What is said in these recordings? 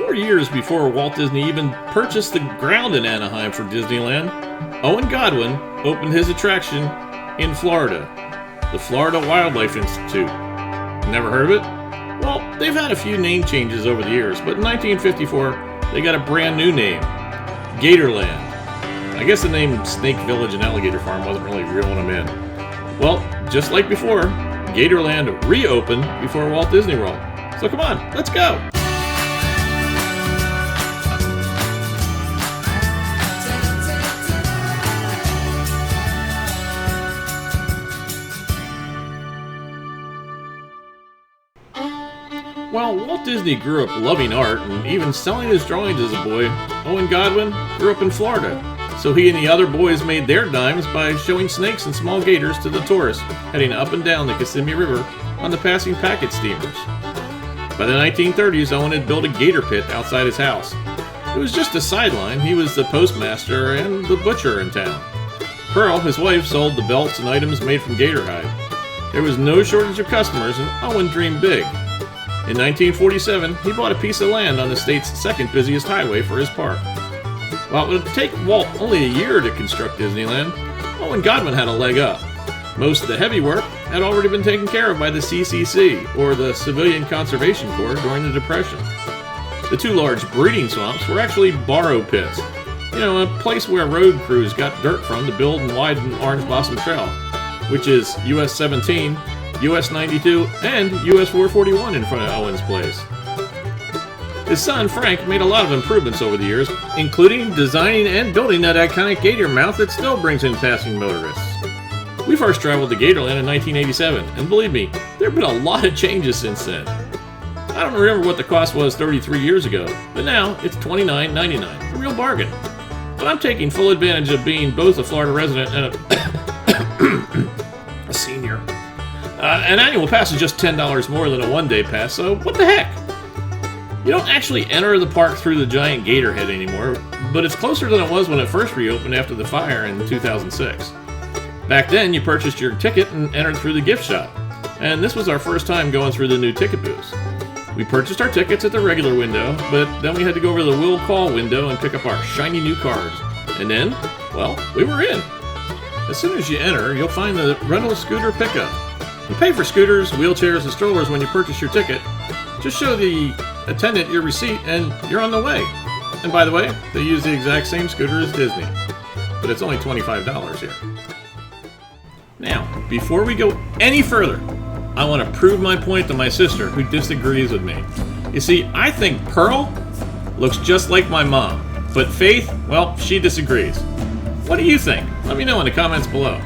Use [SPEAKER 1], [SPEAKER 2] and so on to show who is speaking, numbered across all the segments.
[SPEAKER 1] 4 years before Walt Disney even purchased the ground in Anaheim for Disneyland, Owen Godwin opened his attraction in Florida, the Florida Wildlife Institute. Never heard of it? Well, they've had a few name changes over the years, but in 1954, they got a brand new name, Gatorland. I guess the name Snake Village and Alligator Farm wasn't really reeling them in. Well, just like before, Gatorland reopened before Walt Disney World. So come on, let's go! While Walt Disney grew up loving art and even selling his drawings as a boy, Owen Godwin grew up in Florida. So he and the other boys made their dimes by showing snakes and small gators to the tourists heading up and down the Kissimmee River on the passing packet steamers. By the 1930s, Owen had built a gator pit outside his house. It was just a sideline. He was the postmaster and the butcher in town. Pearl, his wife, sold the belts and items made from gator hide. There was no shortage of customers, and Owen dreamed big. In 1947, he bought a piece of land on the state's second busiest highway for his park. While it would take Walt only a year to construct Disneyland, Owen Godwin had a leg up. Most of the heavy work had already been taken care of by the CCC, or the Civilian Conservation Corps, during the Depression. The two large breeding swamps were actually borrow pits, a place where road crews got dirt from to build and widen Orange Blossom Trail, which is US 17, US 92, and US 441 in front of Owen's place. His son, Frank, made a lot of improvements over the years, including designing and building that iconic gator mouth that still brings in passing motorists. We first traveled to Gatorland in 1987, and believe me, there have been a lot of changes since then. I don't remember what the cost was 33 years ago, but now it's $29.99, a real bargain. But I'm taking full advantage of being both a Florida resident and a senior. An annual pass is just $10 more than a one-day pass, so what the heck? You don't actually enter the park through the giant gator head anymore, but it's closer than it was when it first reopened after the fire in 2006. Back then, you purchased your ticket and entered through the gift shop, and this was our first time going through the new ticket booths. We purchased our tickets at the regular window, but then we had to go over to the will call window and pick up our shiny new cards. And then, well, we were in. As soon as you enter, you'll find the rental scooter pickup. You pay for scooters, wheelchairs, and strollers when you purchase your ticket. Just show the attendant your receipt and you're on the way. And by the way, they use the exact same scooter as Disney, but it's only $25 here. Now, before we go any further, I want to prove my point to my sister who disagrees with me. You see, I think Pearl looks just like my mom, but Faith, well, she disagrees. What do you think? Let me know in the comments below.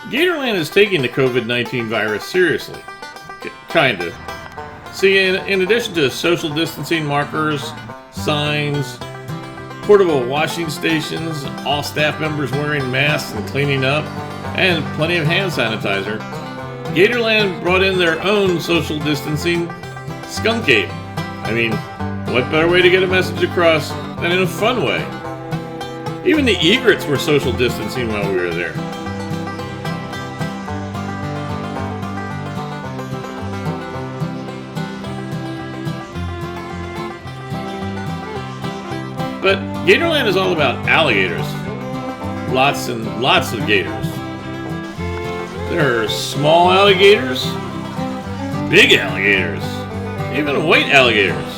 [SPEAKER 1] Gatorland is taking the COVID-19 virus seriously. Kinda. See, in addition to social distancing markers, signs, portable washing stations, all staff members wearing masks and cleaning up, and plenty of hand sanitizer, Gatorland brought in their own social distancing skunk ape. I mean, what better way to get a message across than in a fun way? Even the egrets were social distancing while we were there. But Gatorland is all about alligators. Lots and lots of gators. There are small alligators, big alligators, even white alligators.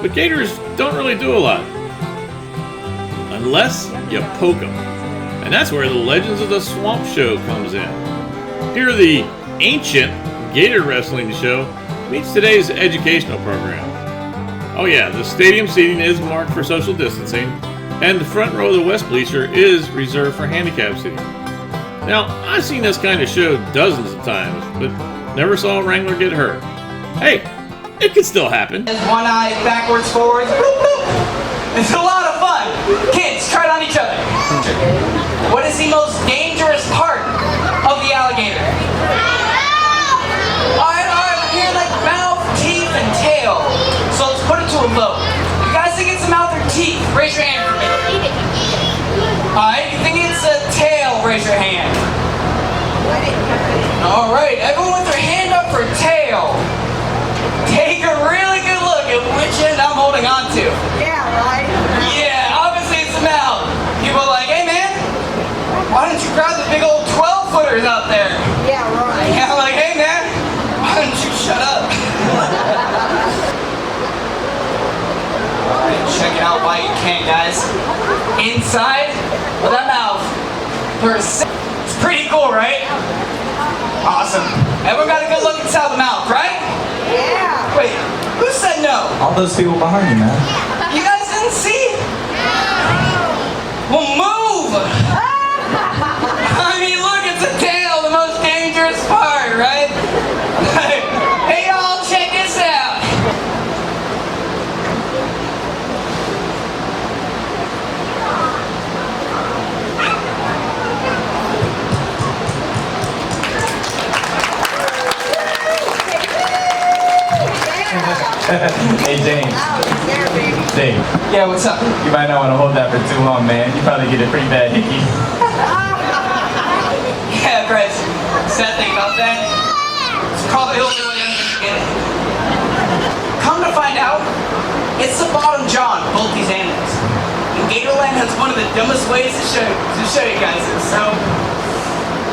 [SPEAKER 1] But gators don't really do a lot. Unless you poke them. And that's where the Legends of the Swamp show comes in. Here the ancient gator wrestling show meets today's educational program. Oh yeah, the stadium seating is marked for social distancing, and the front row of the west bleacher is reserved for handicap seating. Now, I've seen this kind of show dozens of times, but never saw a wrangler get hurt. Hey, it can still happen.
[SPEAKER 2] One eye backwards, forwards. It's a lot of fun. Kids, try it on each other. What is the most dangerous part of the alligator? Alright, here like mouth, teeth, and tail. So let's put it to a vote. You guys think it's the mouth or teeth? Raise your hand for me. Alright, you think it's the tail? Raise your hand. Alright, everyone with their hand up for tail. Take a really good look can, guys. Inside of that mouth, it's pretty cool, right? Awesome. Everyone got a good look inside the mouth, right?
[SPEAKER 3] Yeah.
[SPEAKER 2] Wait, who said no?
[SPEAKER 4] All those people behind you, man.
[SPEAKER 2] You guys didn't see? Well, move! I mean, look, it's a tail, the most dangerous part, right? Hey, y'all, check this out.
[SPEAKER 4] Hey, James. Dave,
[SPEAKER 2] Yeah, what's up?
[SPEAKER 4] you might not want to hold that for too long, man. You probably get a pretty bad hickey.
[SPEAKER 2] Yeah, Chris. Sad thing about that. It's called hillbilly underskin. Come to find out, it's the bottom jaw of both these animals. And Gatorland has one of the dumbest ways to show you guys this. So,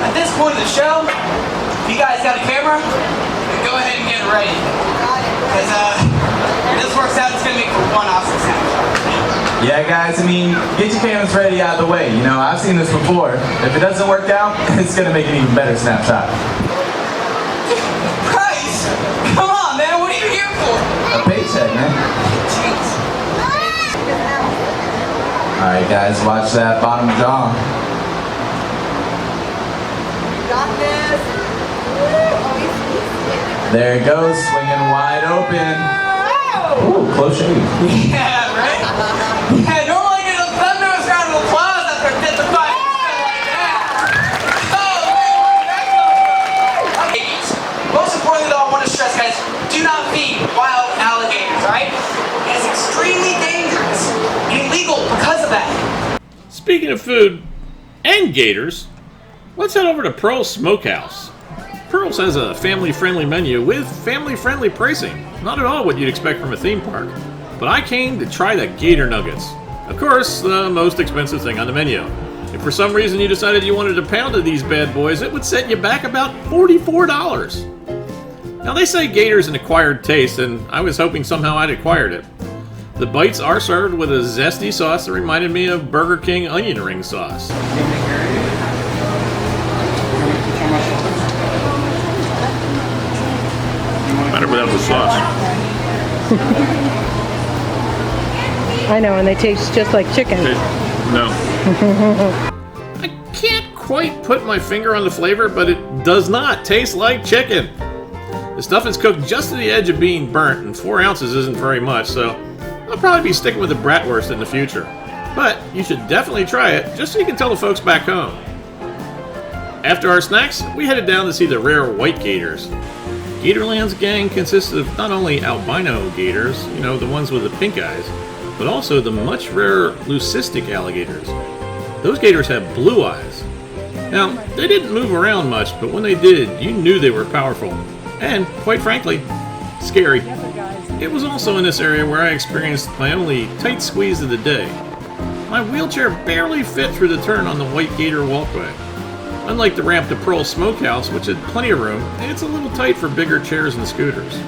[SPEAKER 2] at this point of the show, if you guys got a camera, go ahead and get it ready. Because if this works out, it's going to make for one awesome snapshot.
[SPEAKER 4] Yeah, guys, I mean, get your cameras ready out of the way. You know, I've seen this before. If it doesn't work out, it's going to make an even better snapshot.
[SPEAKER 2] Bryce! Come on, man. What are you here for?
[SPEAKER 4] A paycheck, man.
[SPEAKER 2] Jeez.
[SPEAKER 4] All right, guys, watch that bottom jaw.
[SPEAKER 3] Got this.
[SPEAKER 4] There it goes, swinging wide open. Ooh, close shave.
[SPEAKER 2] Yeah, right? Yeah, normally I get a thunderous round of applause after 55 like that. Oh, man, babies. Most importantly, though, I want to stress, guys, do not feed wild alligators, all right? It's extremely dangerous and illegal because of that.
[SPEAKER 1] Speaking of food and gators, let's head over to Pearl's Smokehouse. Pearl's has a family-friendly menu with family-friendly pricing. Not at all what you'd expect from a theme park. But I came to try the Gator Nuggets. Of course, the most expensive thing on the menu. If for some reason you decided you wanted a pound of these bad boys, it would set you back about $44. Now they say Gator's an acquired taste, and I was hoping somehow I'd acquired it. The bites are served with a zesty sauce that reminded me of Burger King onion ring sauce. Better without the sauce.
[SPEAKER 5] I know, and they taste just like chicken.
[SPEAKER 1] No. I can't quite put my finger on the flavor, but it does not taste like chicken. The stuff is cooked just to the edge of being burnt, and 4 ounces isn't very much, so I'll probably be sticking with the bratwurst in the future. But you should definitely try it, just so you can tell the folks back home. After our snacks, we headed down to see the rare white gators. Gatorland's gang consists of not only albino gators, you know, the ones with the pink eyes, but also the much rarer leucistic alligators. Those gators have blue eyes. Now, they didn't move around much, but when they did, you knew they were powerful. And, quite frankly, scary. It was also in this area where I experienced my only tight squeeze of the day. My wheelchair barely fit through the turn on the white gator walkway. Unlike the ramp to Pearl Smokehouse, which had plenty of room, it's a little tight for bigger chairs and scooters.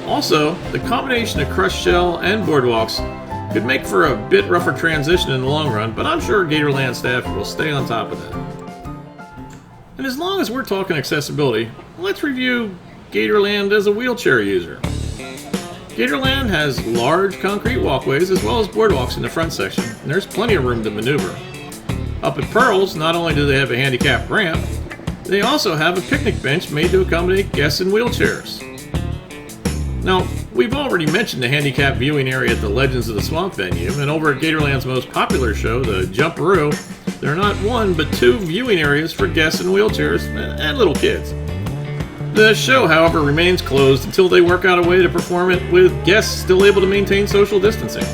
[SPEAKER 1] Also, the combination of crushed shell and boardwalks could make for a bit rougher transition in the long run, but I'm sure Gatorland staff will stay on top of that. And as long as we're talking accessibility, let's review Gatorland as a wheelchair user. Gatorland has large concrete walkways as well as boardwalks in the front section, and there's plenty of room to maneuver. Up at Pearl's, not only do they have a handicapped ramp, they also have a picnic bench made to accommodate guests in wheelchairs. Now, we've already mentioned the handicapped viewing area at the Legends of the Swamp venue, and over at Gatorland's most popular show, the Jumparoo, there are not one but 2 viewing areas for guests in wheelchairs and little kids. The show, however, remains closed until they work out a way to perform it with guests still able to maintain social distancing.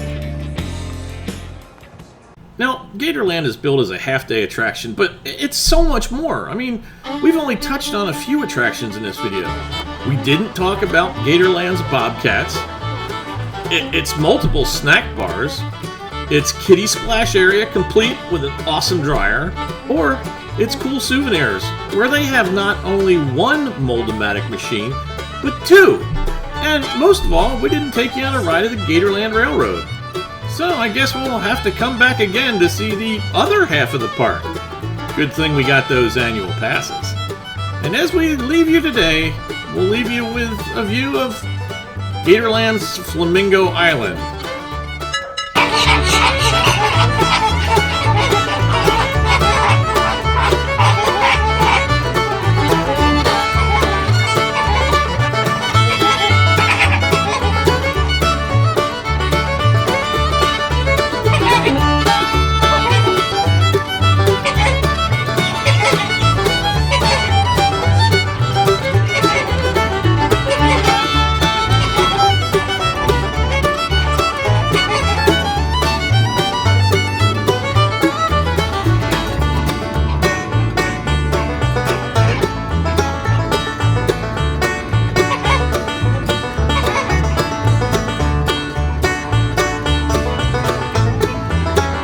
[SPEAKER 1] Now, Gatorland is billed as a half-day attraction, but it's so much more. I mean, we've only touched on a few attractions in this video. We didn't talk about Gatorland's Bobcats, its multiple snack bars, its kiddie splash area complete with an awesome dryer, or its cool souvenirs, where they have not only one Mold-O-Matic machine, but 2. And most of all, we didn't take you on a ride of the Gatorland Railroad. So I guess we'll have to come back again to see the other half of the park. Good thing we got those annual passes. And as we leave you today, we'll leave you with a view of Gatorland's Flamingo Island.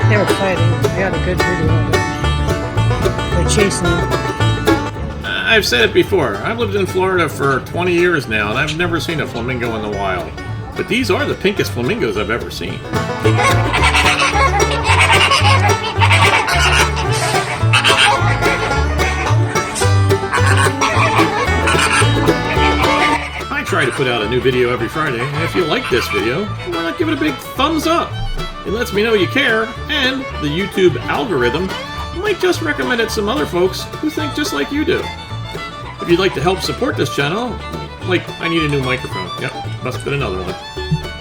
[SPEAKER 5] They were fighting. I got a good video of it. They're chasing them.
[SPEAKER 1] I've said it before, I've lived in Florida for 20 years now, and I've never seen a flamingo in the wild. But these are the pinkest flamingos I've ever seen. I try to put out a new video every Friday, and if you like this video, why not give it a big thumbs up? It lets me know you care, and the YouTube algorithm might just recommend it to some other folks who think just like you do. If you'd like to help support this channel, like I need a new microphone. Yep, must have been another one.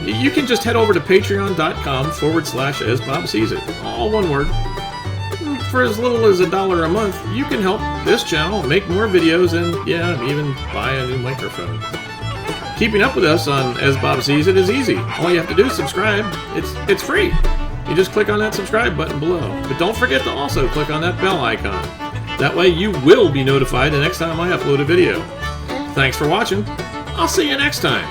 [SPEAKER 1] You can just head over to patreon.com/asbobseesit. All one word. For as little as $1 a month, you can help this channel make more videos and, yeah, even buy a new microphone. Keeping up with us on As Bob Sees It is easy. All you have to do is subscribe. It's free. You just click on that subscribe button below. But don't forget to also click on that bell icon. That way you will be notified the next time I upload a video. Thanks for watching. I'll see you next time.